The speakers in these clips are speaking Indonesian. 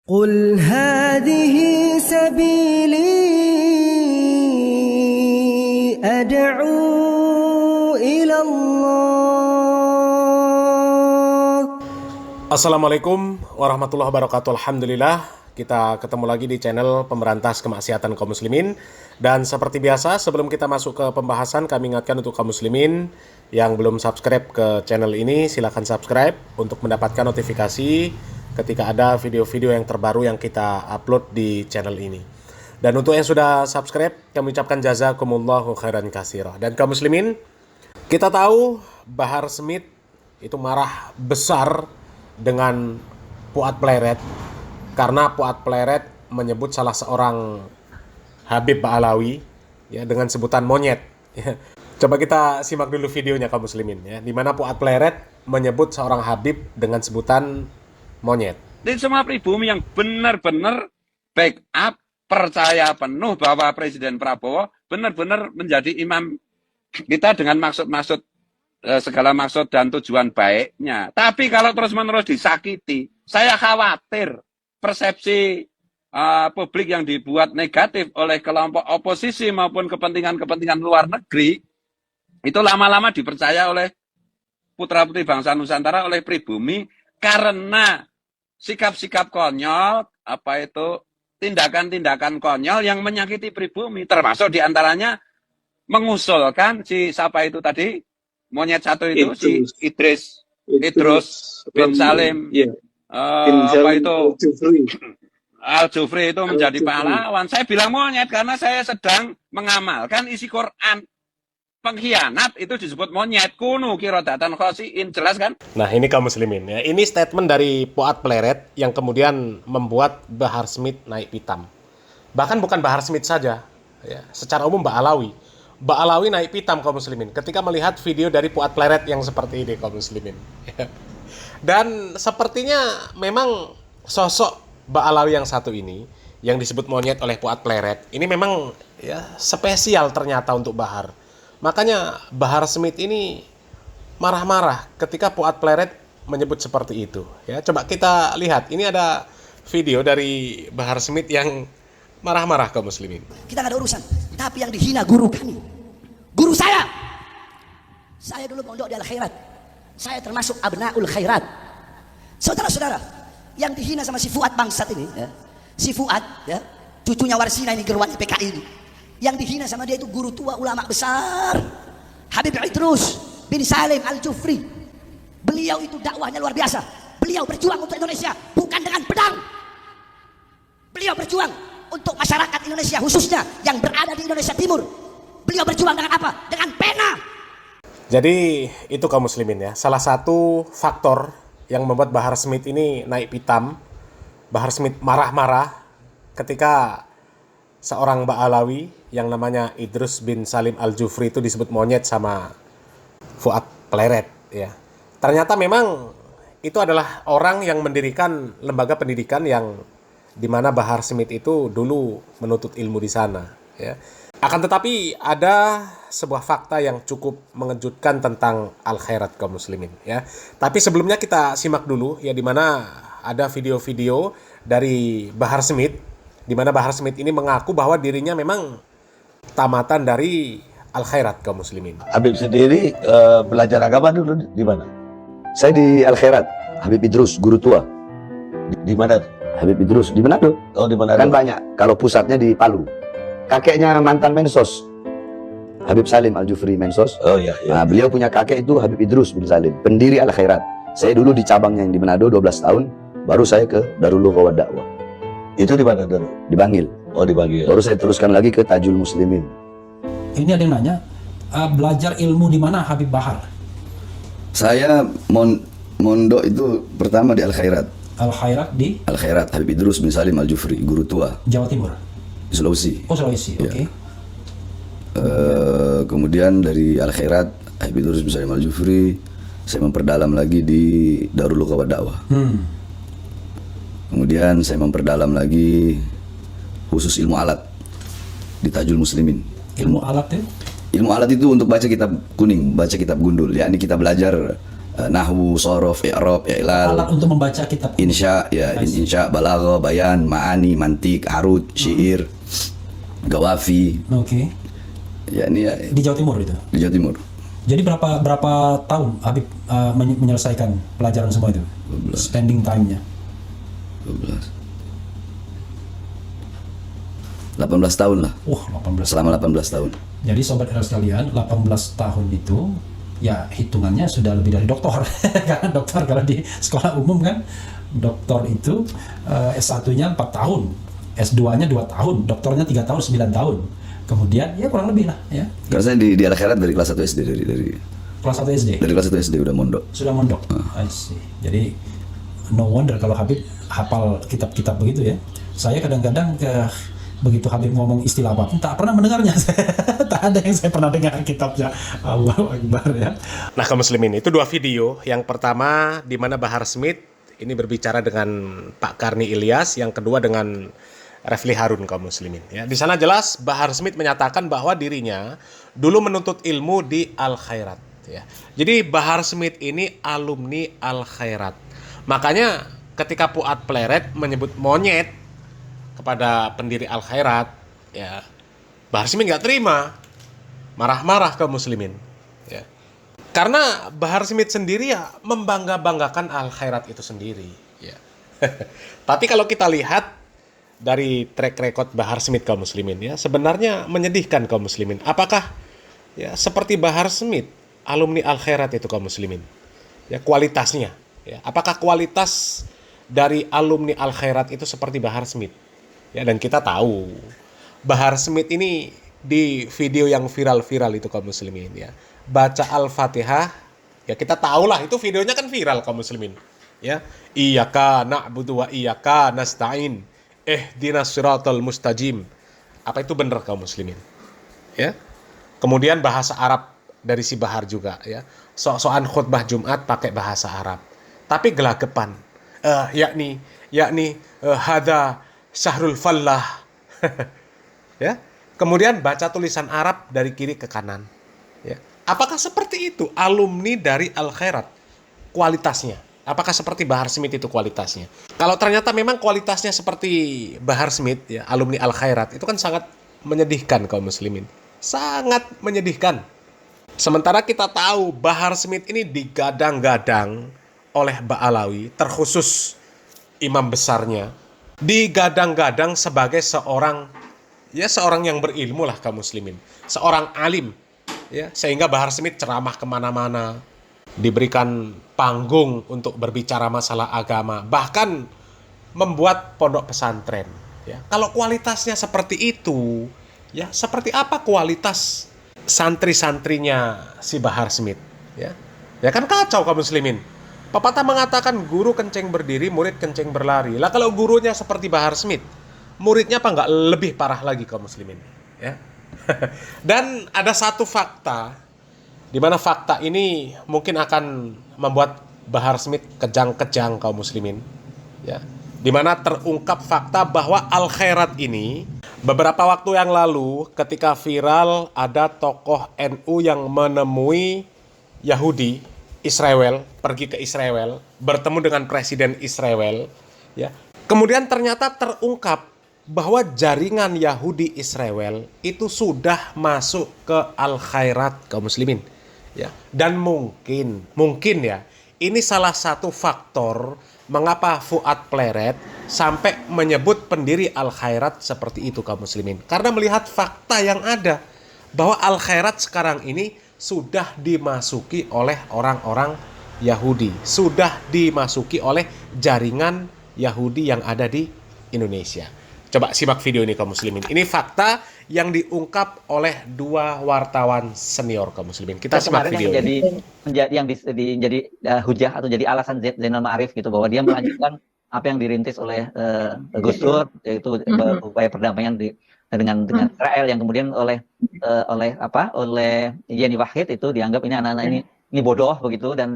قل هذه سبيلي أدعو إلى الله. Assalamualaikum warahmatullahi wabarakatuh. Alhamdulillah, kita ketemu lagi di channel Pemberantas Kemaksiatan kaum muslimin. Dan seperti biasa, sebelum kita masuk ke pembahasan, kami ingatkan untuk kaum muslimin yang belum subscribe ke channel ini, silahkan subscribe untuk mendapatkan notifikasi ketika ada video-video yang terbaru yang kita upload di channel ini. Dan untuk yang sudah subscribe, kami ucapkan jazakumullahu khairan katsira. Dan kaum muslimin, kita tahu Bahar Smith itu marah besar dengan Fuad Pleret karena Fuad Pleret menyebut salah seorang Habib Ba'alawi ya dengan sebutan monyet ya. Coba kita simak dulu videonya kaum muslimin ya, di mana Fuad Pleret menyebut seorang Habib dengan sebutan monyet. Jadi semua pribumi yang benar-benar backup, percaya penuh bahwa Presiden Prabowo benar-benar menjadi imam kita dengan maksud-maksud segala maksud dan tujuan baiknya. Tapi kalau terus-menerus disakiti, saya khawatir persepsi publik yang dibuat negatif oleh kelompok oposisi maupun kepentingan-kepentingan luar negeri itu lama-lama dipercaya oleh putra-putri bangsa Nusantara, oleh pribumi, karena sikap-sikap konyol, tindakan-tindakan konyol yang menyakiti pribumi, termasuk diantaranya mengusulkan si siapa itu tadi, monyet satu itu, si Idrus bin Salim, Al-Jufri itu menjadi pahlawan. Saya bilang monyet karena saya sedang mengamalkan isi Quran. Pengkhianat itu disebut monyet, kunu kirodatan khosiin, jelas kan? Nah, ini kaum muslimin ya. Ini statement dari Fuad Pleret yang kemudian membuat Bahar Smith naik pitam. Bahkan bukan Bahar Smith saja ya, secara umum Ba'alawi naik pitam kaum muslimin ketika melihat video dari Fuad Pleret yang seperti ini kaum muslimin ya. Dan sepertinya memang sosok Ba'alawi yang satu ini yang disebut monyet oleh Fuad Pleret ini memang ya spesial ternyata untuk Bahar. Makanya Bahar Smith ini marah-marah ketika Fuad Pleret menyebut seperti itu ya. Coba kita lihat, ini ada video dari Bahar Smith yang marah-marah kaum muslimin. Kita nggak ada urusan, tapi yang dihina guru kami, guru saya dulu mondok di Al-Khairat, saya termasuk abnaul khairat. Saudara-saudara, yang dihina sama si Fuad bangsat ini ya, si Fuad ya, cucunya Warsina ini, gerwannya PKI ini, yang dihina sama dia itu guru tua ulama besar Habib Idrus bin Salim Al-Jufri. Beliau itu dakwahnya luar biasa. Beliau berjuang untuk Indonesia bukan dengan pedang. Beliau berjuang untuk masyarakat Indonesia khususnya yang berada di Indonesia Timur. Beliau berjuang dengan apa? Dengan pena. Jadi itu kaum muslimin ya, salah satu faktor yang membuat Bahar Smith ini naik pitam. Bahar Smith marah-marah ketika seorang Ba'alawi yang namanya Idrus bin Salim Al-Jufri itu disebut monyet sama Fuad Pleret ya. Ternyata memang itu adalah orang yang mendirikan lembaga pendidikan yang dimana Bahar Smith itu dulu menuntut ilmu di sana ya. Akan tetapi ada sebuah fakta yang cukup mengejutkan tentang Al-Khairat kaum muslimin ya. Tapi sebelumnya kita simak dulu ya, di mana ada video-video dari Bahar Smith, di mana Bahar Smith ini mengaku bahwa dirinya memang tamatan dari Al-Khairat kaum muslimin. Habib sendiri belajar agama dulu di mana? Saya di Al-Khairat, Habib Idrus, guru tua. Di mana? Habib Idrus di Manado. Oh, di Manado. Kan banyak. Kalau pusatnya di Palu. Kakeknya mantan Mensos, Habib Salim Al-Jufri Mensos. Oh iya, iya. Nah, beliau punya kakek itu Habib Idrus bin Salim, pendiri Al-Khairat. Saya dulu di cabangnya yang di Manado 12 tahun, baru saya ke Darul Lughah wad Da'wah. Itu di mana, Darul? Di Bangil. Oh, di Bangil. Baru saya teruskan lagi ke Tajul Muslimin. Ini ada yang nanya, belajar ilmu di mana Habib Bahar? Saya mondok itu pertama di Al-Khairat. Al-Khairat di? Al-Khairat, Habib Idrus bin Salim Al-Jufri, guru tua. Jawa Timur? Di Sulawesi. Oh, Sulawesi, ya. Oke. Kemudian dari Al-Khairat, Habib Idrus bin Salim Al-Jufri, saya memperdalam lagi di Darul Lughah wad Da'wah. Kemudian saya memperdalam lagi khusus ilmu alat di Tajul Muslimin. Ilmu alat ya? Ilmu alat itu untuk baca kitab kuning, baca kitab gundul. Yakni kita belajar Nahwu, sorof, i'rab, i'lal, Alat untuk membaca kitab. insya, ya, insya, balaghah, bayan, ma'ani, mantik, arud, syair, gawafi. Oke. Ya ini ya, Di Jawa Timur itu. di Jawa Timur. Jadi berapa tahun Habib menyelesaikan pelajaran semua itu? 12. Spending time-nya. 12. 18 tahun lah. 18. Selama 18 tahun. Jadi sobat era sekalian, 18 tahun itu ya hitungannya sudah lebih dari doktor. Karena dokter kalau di sekolah umum kan doktor itu S1-nya 4 tahun, S2-nya 2 tahun, doktornya 3 tahun, 9 tahun. Kemudian ya kurang lebih lah ya. Karena saya di Al-Khairat dari kelas 1 SD dari Kelas 1 SD. kelas 1 SD udah mondok. Sudah mondok. I see. Jadi no wonder kalau Habib hafal kitab-kitab begitu ya. Saya kadang-kadang begitu Habib ngomong istilah apa pun tak pernah mendengarnya. Tak ada yang saya pernah dengar kitabnya. Allahu Akbar ya. Nah, kaum muslimin, itu dua video. Yang pertama di mana Bahar Smith ini berbicara dengan Pak Karni Ilyas, yang kedua dengan Refli Harun, kaum muslimin. Ya, di sana jelas Bahar Smith menyatakan bahwa dirinya dulu menuntut ilmu di Al-Khairat. Ya. Jadi Bahar Smith ini alumni Al-Khairat. Makanya ketika Fuad Pleret menyebut monyet kepada pendiri Al-Khairat, ya Bahar Smith nggak terima, marah-marah kaum muslimin. Ya. Karena Bahar Smith sendiri ya membangga-banggakan Al-Khairat itu sendiri. Ya. Tapi kalau kita lihat dari track record Bahar Smith kaum muslimin, ya sebenarnya menyedihkan kaum muslimin. Apakah ya seperti Bahar Smith alumni Al-Khairat itu kaum muslimin? Ya kualitasnya, ya apakah kualitas dari alumni Al-Khairat itu seperti Bahar Smith? Ya, dan kita tahu Bahar Smith ini di video yang viral-viral itu kaum muslimin, ya baca Al-Fatihah, ya kita tahulah itu videonya kan viral kaum muslimin, ya iyyaka na'budu wa iyyaka nasta'in ihdinas siratal mustajim. Apa itu benar kaum muslimin? Ya. Kemudian bahasa Arab dari si Bahar juga, ya. Sok-sokan khutbah Jumat pakai bahasa Arab. Tapi gelagapan. Yakni hada syahrul fallah. Ya. Kemudian baca tulisan Arab dari kiri ke kanan. Ya. Apakah seperti itu alumni dari Al-Khairat kualitasnya? Apakah seperti Bahar Smith itu kualitasnya? Kalau ternyata memang kualitasnya seperti Bahar Smith, ya, alumni Al-Khairat, itu kan sangat menyedihkan kaum muslimin. Sangat menyedihkan. Sementara kita tahu Bahar Smith ini digadang-gadang oleh Ba'alawi, terkhusus imam besarnya, digadang-gadang sebagai seorang yang berilmu lah kaum muslimin. Seorang alim. Ya, sehingga Bahar Smith ceramah kemana-mana, diberikan panggung untuk berbicara masalah agama, bahkan membuat pondok pesantren. Ya. Kalau kualitasnya seperti itu, ya seperti apa kualitas santri-santrinya si Bahar Smith? Ya, ya kan kacau kaum muslimin. Pepatah mengatakan guru kenceng berdiri, murid kenceng berlari. Lah kalau gurunya seperti Bahar Smith, muridnya apa nggak lebih parah lagi kaum muslimin? Ya. Dan ada satu fakta, di mana fakta ini mungkin akan membuat Bahar Smith kejang-kejang kaum muslimin, ya. Di mana terungkap fakta bahwa Al-Khairat ini beberapa waktu yang lalu ketika viral ada tokoh NU yang menemui Yahudi Israel, pergi ke Israel, bertemu dengan presiden Israel, ya. Kemudian ternyata terungkap bahwa jaringan Yahudi Israel itu sudah masuk ke Al-Khairat kaum muslimin. Ya, dan mungkin ya, ini salah satu faktor mengapa Fuad Pleret sampai menyebut pendiri Al-Khairat seperti itu kaum muslimin. Karena melihat fakta yang ada bahwa Al-Khairat sekarang ini sudah dimasuki oleh orang-orang Yahudi, sudah dimasuki oleh jaringan Yahudi yang ada di Indonesia. Coba simak video ini kaum muslimin. Ini fakta yang diungkap oleh dua wartawan senior kaum muslimin. Kita simak video ini. Menjadi hujah atau jadi alasan Zainal Ma'arif gitu, bahwa dia melanjutkan apa yang dirintis oleh Gus Dur, yaitu upaya perdamaian dengan Israel, yang kemudian oleh Yeni Wahid itu dianggap ini anak-anak ini bodoh begitu, dan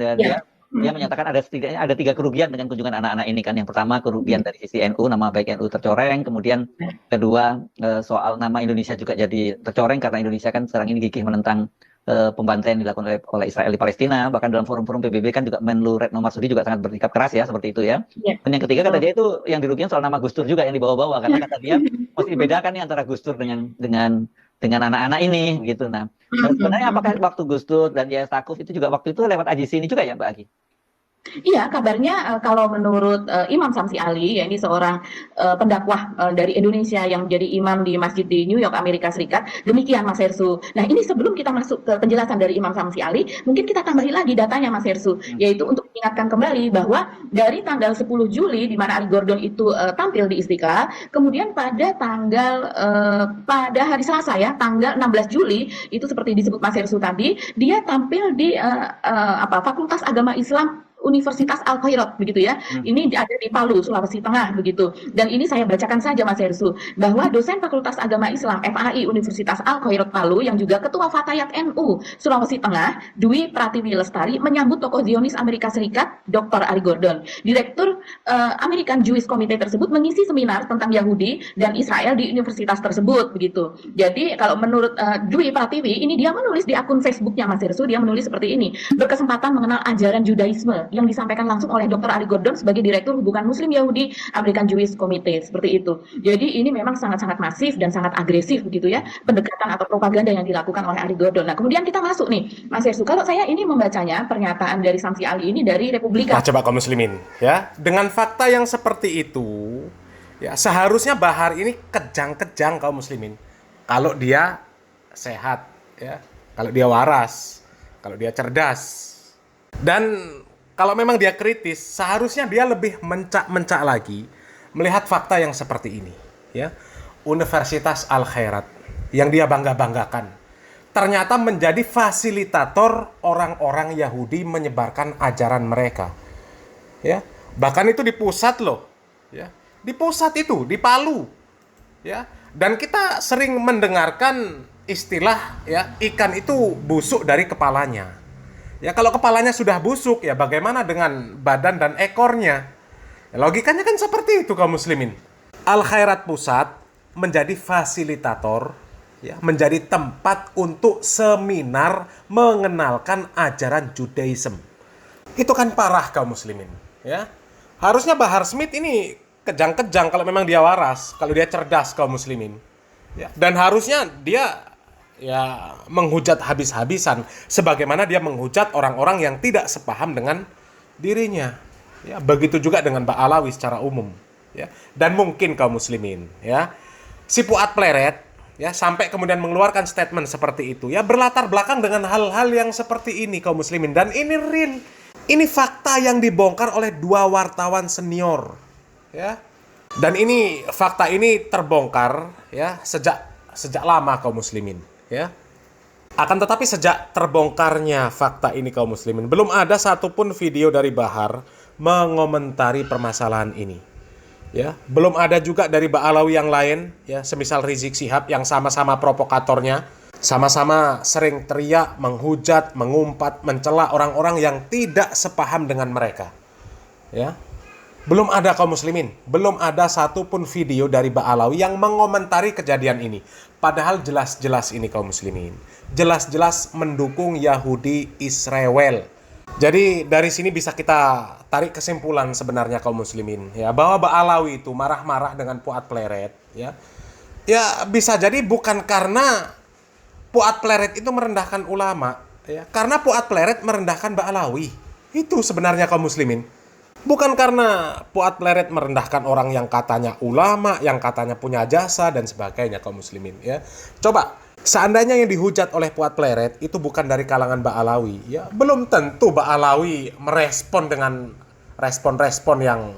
dia menyatakan setidaknya ada 3 kerugian dengan kunjungan anak-anak ini kan. Yang pertama, kerugian dari sisi NU, nama baik NU tercoreng. Kemudian kedua, soal nama Indonesia juga jadi tercoreng karena Indonesia kan sekarang ini gigih menentang pembantaian yang dilakukan oleh Israel di Palestina, bahkan dalam forum-forum PBB kan juga Menlu Retno Marsudi juga sangat bersikap keras ya seperti itu ya. Iya. Dan yang ketiga kata dia itu yang dirugikan soal nama Gus Dur juga yang dibawa-bawa, karena kata dia mesti dibedakan nih antara Gus Dur dengan anak-anak ini gitu. Nah, sebenarnya apakah waktu Gus Dur dan Yahya Stakuf itu juga waktu itu lewat AJC ini juga ya Mbak Agi? Iya, kabarnya kalau menurut Imam Samsi Ali, ya ini seorang pendakwah dari Indonesia yang menjadi imam di masjid di New York, Amerika Serikat. Demikian Mas Hersu. Nah, ini sebelum kita masuk ke penjelasan dari Imam Samsi Ali, mungkin kita tambahi lagi datanya Mas Hersu, yaitu untuk mengingatkan kembali bahwa dari tanggal 10 Juli di mana Ali Gordon itu tampil di Istiqlal, kemudian pada pada hari Selasa ya, tanggal 16 Juli itu seperti disebut Mas Hersu tadi, dia tampil di Fakultas Agama Islam Universitas Al-Khairat begitu ya. Ini ada di Palu, Sulawesi Tengah begitu. Dan ini saya bacakan saja Mas Hersu, bahwa dosen Fakultas Agama Islam FAI Universitas Al-Khairat Palu yang juga Ketua Fatayat NU Sulawesi Tengah, Dwi Pratiwi Lestari, menyambut tokoh Zionis Amerika Serikat Dr. Ali Gordon. Direktur American Jewish Committee tersebut mengisi seminar tentang Yahudi dan Israel di universitas tersebut begitu. Jadi kalau menurut Dwi Pratiwi, ini dia menulis di akun Facebooknya Mas Hersu, dia menulis seperti ini: berkesempatan mengenal ajaran Judaisme yang disampaikan langsung oleh Dr. Ali Gordon sebagai Direktur Hubungan Muslim Yahudi American Jewish Committee, seperti itu. Jadi ini memang sangat-sangat masif dan sangat agresif begitu ya, pendekatan atau propaganda yang dilakukan oleh Ali Gordon. Nah, kemudian kita masuk nih, Mas Hersu, kalau saya ini membacanya pernyataan dari Samsi Ali ini dari Republika. Nah, coba kaum muslimin ya, dengan fakta yang seperti itu ya, seharusnya Bahar ini kejang-kejang kaum muslimin kalau dia sehat ya, kalau dia waras, kalau dia cerdas. Dan kalau memang dia kritis, seharusnya dia lebih mencak-mencak lagi melihat fakta yang seperti ini ya. Universitas Al-Khairat yang dia bangga-banggakan ternyata menjadi fasilitator orang-orang Yahudi menyebarkan ajaran mereka ya. Bahkan itu di pusat loh ya. Di pusat itu, di Palu ya. Dan kita sering mendengarkan istilah ya, ikan itu busuk dari kepalanya. Ya kalau kepalanya sudah busuk, ya bagaimana dengan badan dan ekornya? Ya, logikanya kan seperti itu kaum muslimin. Al-Khairat Pusat menjadi fasilitator, ya, menjadi tempat untuk seminar mengenalkan ajaran Judaism. Itu kan parah kaum muslimin. Ya. Harusnya Bahar Smith ini kejang-kejang kalau memang dia waras, kalau dia cerdas kaum muslimin. Ya. Dan harusnya dia ya menghujat habis-habisan sebagaimana dia menghujat orang-orang yang tidak sepaham dengan dirinya ya, begitu juga dengan Mbak Alawi secara umum ya. Dan mungkin kaum muslimin ya, si Fuad Pleret ya sampai kemudian mengeluarkan statement seperti itu ya, berlatar belakang dengan hal-hal yang seperti ini kaum muslimin. Dan ini real, ini fakta yang dibongkar oleh 2 wartawan senior ya. Dan ini fakta ini terbongkar ya sejak lama kaum muslimin ya. Akan tetapi sejak terbongkarnya fakta ini kaum muslimin, belum ada satupun video dari Bahar mengomentari permasalahan ini. Ya, belum ada juga dari Ba'alawi yang lain, ya, semisal Rizik Syihab yang sama-sama provokatornya, sama-sama sering teriak, menghujat, mengumpat, mencela orang-orang yang tidak sepaham dengan mereka. Ya. Belum ada kaum muslimin, belum ada satupun video dari Ba'alawi yang mengomentari kejadian ini. Padahal jelas-jelas ini kaum muslimin, jelas-jelas mendukung Yahudi Israel. Jadi dari sini bisa kita tarik kesimpulan sebenarnya kaum muslimin ya, bahwa Ba'alawi itu marah-marah dengan Fuad Pleret ya. Ya bisa jadi bukan karena Fuad Pleret itu merendahkan ulama ya, karena Fuad Pleret merendahkan Ba'alawi. Itu sebenarnya kaum muslimin. Bukan karena Fuad Pleret merendahkan orang yang katanya ulama, yang katanya punya jasa dan sebagainya kaum muslimin ya. Coba seandainya yang dihujat oleh Fuad Pleret itu bukan dari kalangan Ba'alawi ya, belum tentu Ba'alawi merespon dengan respon-respon yang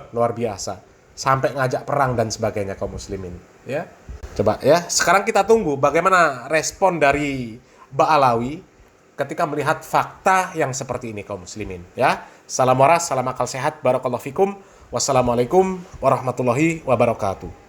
luar biasa sampai ngajak perang dan sebagainya kaum muslimin ya. Coba ya, sekarang kita tunggu bagaimana respon dari Ba'alawi ketika melihat fakta yang seperti ini kaum muslimin ya. Salam waras, salam akal sehat, barakallahu fikum. Wassalamualaikum warahmatullahi wabarakatuh.